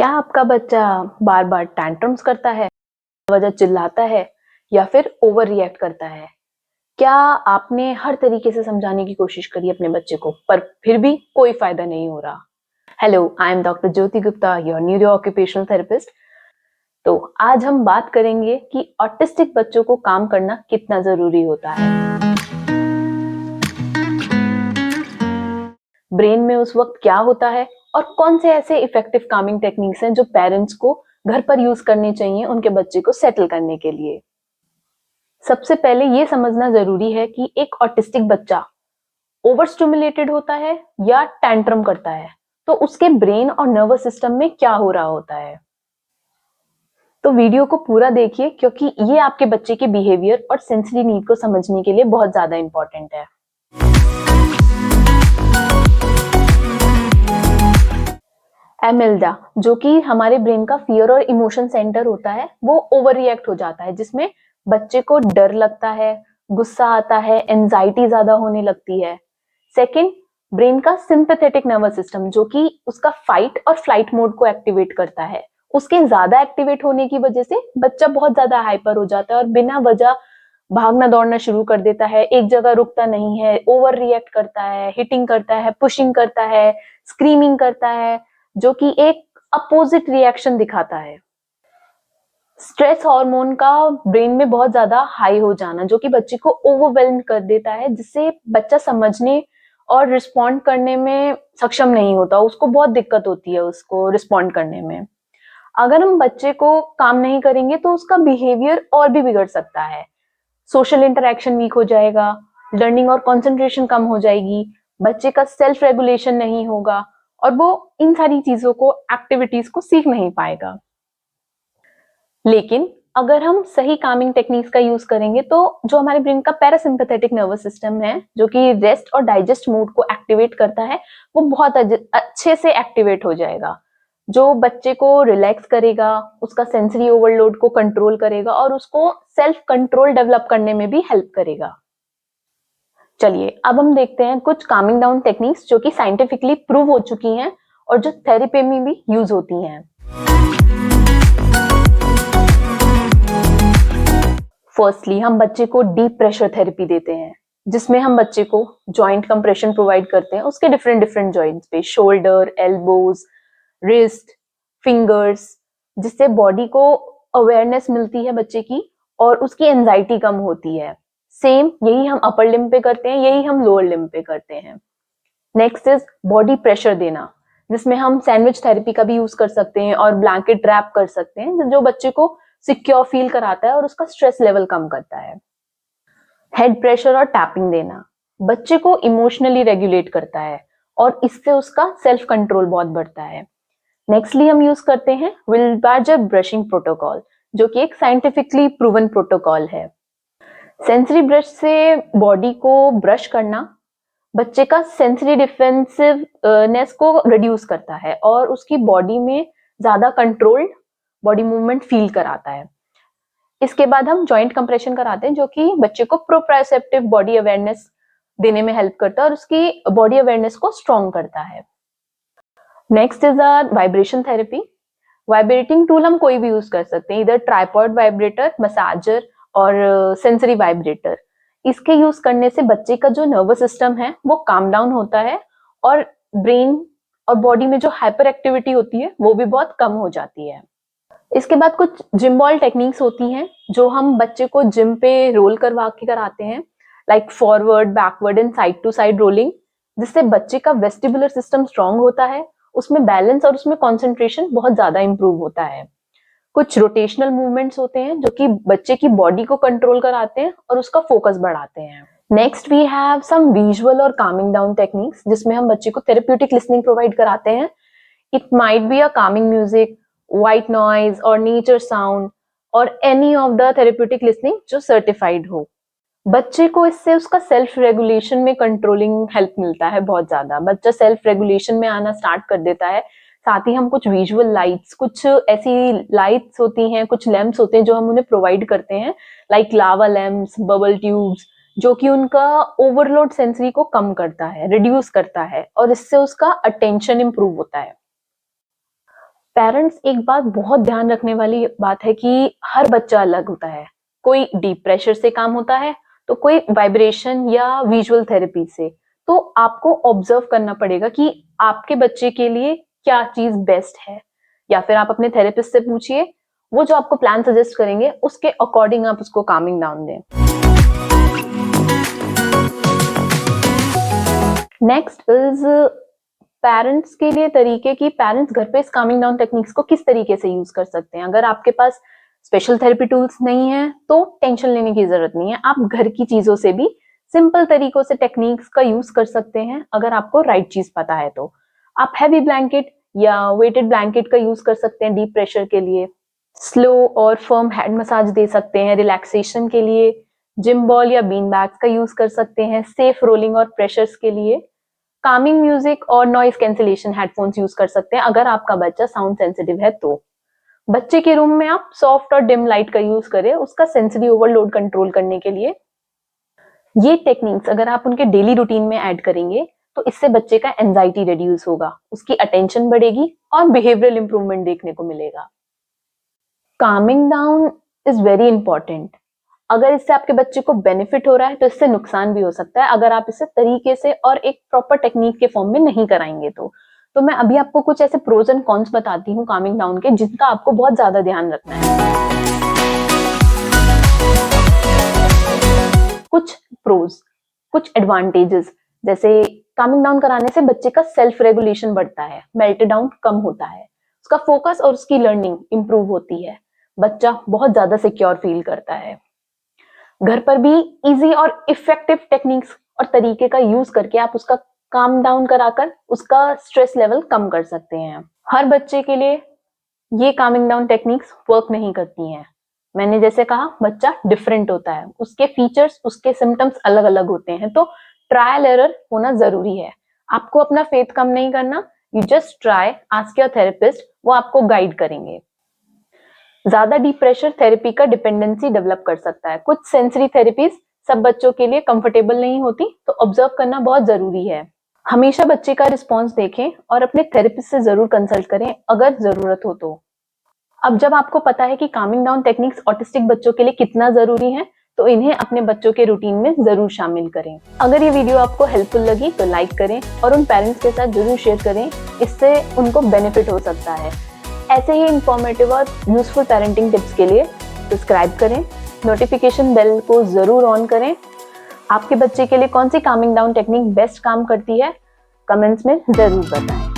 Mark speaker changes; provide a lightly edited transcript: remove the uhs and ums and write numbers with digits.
Speaker 1: क्या आपका बच्चा बार बार टैंट्रम्स करता है, वजह चिल्लाता है या फिर ओवर रिएक्ट करता है? क्या आपने हर तरीके से समझाने की कोशिश करी अपने बच्चे को, पर फिर भी कोई फायदा नहीं हो रहा? Hello, I am doctor Jyoti Gupta, your neuro occupational therapist. तो आज हम बात करेंगे कि ऑटिस्टिक बच्चों को काम करना कितना जरूरी होता है। ब्रेन में उस वक्त क्या होता है और कौन से ऐसे इफेक्टिव कामिंग टेक्निक्स हैं जो पेरेंट्स को घर पर यूज करने चाहिए उनके बच्चे को सेटल करने के लिए। सबसे पहले ये समझना जरूरी है कि एक ऑटिस्टिक बच्चा ओवर स्टिमुलेटेड होता है या टैंट्रम करता है, तो उसके ब्रेन और नर्वस सिस्टम में क्या हो रहा होता है। तो वीडियो को पूरा देखिए क्योंकि ये आपके बच्चे के बिहेवियर और सेंसरी नीड को समझने के लिए बहुत ज्यादा इंपॉर्टेंट है। एमिल्डा, जो कि हमारे ब्रेन का फियर और इमोशन सेंटर होता है, वो ओवर रिएक्ट हो जाता है, जिसमें बच्चे को डर लगता है, गुस्सा आता है, एंजाइटी ज्यादा होने लगती है। सेकंड, ब्रेन का सिंपैथेटिक नर्वस सिस्टम, जो कि उसका फाइट और फ्लाइट मोड को एक्टिवेट करता है, उसके ज्यादा एक्टिवेट होने की वजह से बच्चा बहुत ज्यादा हाइपर हो जाता है और बिना वजह भागना दौड़ना शुरू कर देता है, एक जगह रुकता नहीं है, ओवर रिएक्ट करता है, हिटिंग करता है, पुशिंग करता है, स्क्रीमिंग करता है, जो कि एक अपोजिट रिएक्शन दिखाता है। स्ट्रेस हार्मोन का ब्रेन में बहुत ज्यादा हाई हो जाना, जो कि बच्चे को ओवरवेल्म कर देता है, जिससे बच्चा समझने और रिस्पॉन्ड करने में सक्षम नहीं होता, उसको बहुत दिक्कत होती है उसको रिस्पॉन्ड करने में। अगर हम बच्चे को काम नहीं करेंगे तो उसका बिहेवियर और भी बिगड़ सकता है। सोशल इंटरेक्शन वीक हो जाएगा, लर्निंग और कंसंट्रेशन कम हो जाएगी, बच्चे का सेल्फ रेगुलेशन नहीं होगा और वो इन सारी चीजों को, एक्टिविटीज को सीख नहीं पाएगा। लेकिन अगर हम सही कामिंग टेक्निक्स का यूज करेंगे तो जो हमारे ब्रेन का पैरासिम्पैथेटिक नर्वस सिस्टम है, जो कि रेस्ट और डाइजेस्ट मोड को एक्टिवेट करता है, वो बहुत अच्छे से एक्टिवेट हो जाएगा, जो बच्चे को रिलैक्स करेगा, उसका सेंसरी ओवरलोड को कंट्रोल करेगा और उसको सेल्फ कंट्रोल डेवलप करने में भी हेल्प करेगा। चलिए अब हम देखते हैं कुछ कामिंग डाउन टेक्निक्स जो कि साइंटिफिकली प्रूव हो चुकी हैं और जो थेरेपी में भी यूज होती हैं। फर्स्टली हम बच्चे को डीप प्रेशर थेरेपी देते हैं, जिसमें हम बच्चे को जॉइंट कंप्रेशन प्रोवाइड करते हैं उसके डिफरेंट डिफरेंट जॉइंट्स पे, शोल्डर, एल्बोज, रिस्ट, फिंगर्स, जिससे बॉडी को अवेयरनेस मिलती है बच्चे की और उसकी एंजाइटी कम होती है। सेम यही हम अपर लिम्ब पे करते हैं, यही हम लोअर लिम्ब पे करते हैं। नेक्स्ट इज बॉडी प्रेशर देना, जिसमें हम सैंडविच थेरेपी का भी यूज कर सकते हैं और ब्लैंकेट रैप कर सकते हैं, जो बच्चे को सिक्योर फील कराता है और उसका स्ट्रेस लेवल कम करता है। हेड प्रेशर और टैपिंग देना बच्चे को इमोशनली रेगुलेट करता है और इससे उसका सेल्फ कंट्रोल बहुत बढ़ता है। नेक्स्टली हम यूज करते हैं विल्बार्जर ब्रशिंग प्रोटोकॉल, जो कि एक साइंटिफिकली प्रूवन प्रोटोकॉल है। सेंसरी ब्रश से बॉडी को ब्रश करना बच्चे का सेंसरी डिफेंसिवनेस को रिड्यूस करता है और उसकी बॉडी में ज्यादा कंट्रोल्ड बॉडी मूवमेंट फील कराता है। इसके बाद हम जॉइंट कंप्रेशन कराते हैं, जो कि बच्चे को प्रोप्रायोसेप्टिव बॉडी अवेयरनेस देने में हेल्प करता है और उसकी बॉडी अवेयरनेस को स्ट्रॉन्ग करता है। Next is vibration therapy. Vibrating tool हम कोई भी यूज कर सकते हैं, इधर ट्राइपॉड वाइब्रेटर, मसाजर और सेंसरी वाइब्रेटर। इसके यूज करने से बच्चे का जो नर्वस सिस्टम है वो काम डाउन होता है और ब्रेन और बॉडी में जो हाइपर एक्टिविटी होती है वो भी बहुत कम हो जाती है। इसके बाद कुछ जिम बॉल टेक्निक्स होती हैं जो हम बच्चे को जिम पे रोल करवा के कराते हैं, like forward, backward and side to side rolling, जिससे बच्चे का वेस्टिबुलर सिस्टम स्ट्रांग होता है, उसमें बैलेंस और उसमें कंसंट्रेशन बहुत ज्यादा इंप्रूव होता है। कुछ रोटेशनल मूवमेंट्स होते हैं जो कि बच्चे की बॉडी को कंट्रोल कराते हैं और उसका फोकस बढ़ाते हैं। Next we have some visual और कामिंग डाउन टेक्निक्स, जिसमें हम बच्चे को थेरेप्यूटिक लिसनिंग प्रोवाइड कराते हैं। It might be a Kameng music, white noise और नेचर साउंड और any of the therapeutic listening जो सर्टिफाइड हो। बच्चे को इससे उसका सेल्फ रेगुलेशन में कंट्रोलिंग हेल्प मिलता है बहुत ज्यादा, बच्चा सेल्फ रेगुलेशन में आना स्टार्ट कर देता है। साथ ही हम कुछ विजुअल लाइट्स, कुछ ऐसी लाइट्स होती हैं, कुछ लैंप्स होते हैं जो हम उन्हें प्रोवाइड करते हैं, लाइक लावा लैंप्स, बबल ट्यूब्स, जो कि उनका ओवरलोड सेंसरी को कम करता है, रिड्यूस करता है और इससे उसका अटेंशन इंप्रूव होता है। पेरेंट्स एक बात बहुत ध्यान रखने वाली बात है कि हर बच्चा अलग होता है। कोई डीप प्रेशर से काम होता है, तो कोई वाइब्रेशन या विजुअल थेरेपी से। तो आपको ऑब्जर्व करना पड़ेगा कि आपके बच्चे के लिए क्या चीज बेस्ट है, या फिर आप अपने थेरेपिस्ट से पूछिए, वो जो आपको प्लान सजेस्ट करेंगे उसके अकॉर्डिंग आप उसको कामिंग डाउन दें। नेक्स्ट इज पेरेंट्स के लिए तरीके कि पेरेंट्स घर पे इस कामिंग डाउन टेक्निक्स को किस तरीके से यूज कर सकते हैं। अगर आपके पास स्पेशल थेरेपी टूल्स नहीं है तो टेंशन लेने की जरूरत नहीं है, आप घर की चीजों से भी सिंपल तरीकों से टेक्निक्स का यूज कर सकते हैं। अगर आपको राइट चीज पता है तो आप हैवी ब्लैंकेट या वेटेड ब्लैंकेट का यूज कर सकते हैं डीप प्रेशर के लिए। स्लो और फर्म हेड मसाज दे सकते हैं रिलैक्सेशन के लिए। जिम बॉल या बीन बैग्स का यूज कर सकते हैं सेफ रोलिंग और प्रेशर्स के लिए। कामिंग म्यूजिक और नॉइज कैंसिलेशन हेडफोन्स यूज कर सकते हैं अगर आपका बच्चा साउंड सेंसिटिव है तो। बच्चे के रूम में आप सॉफ्ट और डिम लाइट का यूज करें उसका सेंसरी ओवरलोड कंट्रोल करने के लिए। ये टेक्निक्स अगर आप उनके डेली रूटीन में ऐड करेंगे तो इससे बच्चे का एंजाइटी रिड्यूस होगा, उसकी अटेंशन बढ़ेगी और बिहेवियरल इंप्रूवमेंट देखने को मिलेगा। Kameng down is very important. अगर इससे आपके बच्चे को बेनिफिट हो रहा है तो इससे नुकसान भी हो सकता है अगर आप इसे तरीके से और एक प्रॉपर टेक्निक के फॉर्म में नहीं कराएंगे तो मैं अभी आपको कुछ ऐसे प्रोज एंड कॉन्स बताती हूँ कामिंग डाउन के, जिनका आपको बहुत ज्यादा ध्यान रखना है। कुछ प्रोज, कुछ एडवांटेजेस, जैसे कामिंग डाउन कराने से बच्चे का सेल्फ रेगुलेशन बढ़ता है, मेल्टडाउन कम होता है, उसका फोकस और उसकी लर्निंग इंप्रूव होती है, बच्चा बहुत ज्यादा सिक्योर फील करता है। घर पर भी इजी और इफेक्टिव टेक्निक्स और तरीके का यूज करके आप उसका काम डाउन कराकर उसका स्ट्रेस लेवल कम कर सकते हैं। हर बच्चे के लिए ये कामिंग डाउन टेक्निक्स वर्क नहीं करती हैं। मैंने जैसे कहा बच्चा डिफरेंट होता है, उसके फीचर्स, उसके सिम्टम्स अलग अलग होते हैं, तो ट्रायल एरर होना जरूरी है। आपको अपना फेथ कम नहीं करना, you just try, ask your therapist, वो आपको गाइड करेंगे। ज्यादा डीप प्रेशर थेरेपी का डिपेंडेंसी डेवलप कर सकता है। कुछ सेंसरी थेरेपीज सब बच्चों के लिए कंफर्टेबल नहीं होती, तो ऑब्जर्व करना बहुत जरूरी है। हमेशा बच्चे का रिस्पॉन्स देखें और अपने थेरेपिस्ट से जरूर कंसल्ट करें अगर जरूरत हो तो। अब जब आपको पता है कि कामिंग डाउन टेक्निक्स ऑटिस्टिक बच्चों के लिए कितना जरूरी है, तो इन्हें अपने बच्चों के रूटीन में जरूर शामिल करें। अगर ये वीडियो आपको हेल्पफुल लगी तो लाइक करें और उन पेरेंट्स के साथ जरूर शेयर करें, इससे उनको बेनिफिट हो सकता है। ऐसे ही इंफॉर्मेटिव और यूजफुल पेरेंटिंग टिप्स के लिए सब्सक्राइब करें, नोटिफिकेशन बेल को जरूर ऑन करें। आपके बच्चे के लिए कौन सी कामिंग डाउन टेक्निक बेस्ट काम करती है, कमेंट्स में जरूर बताएं।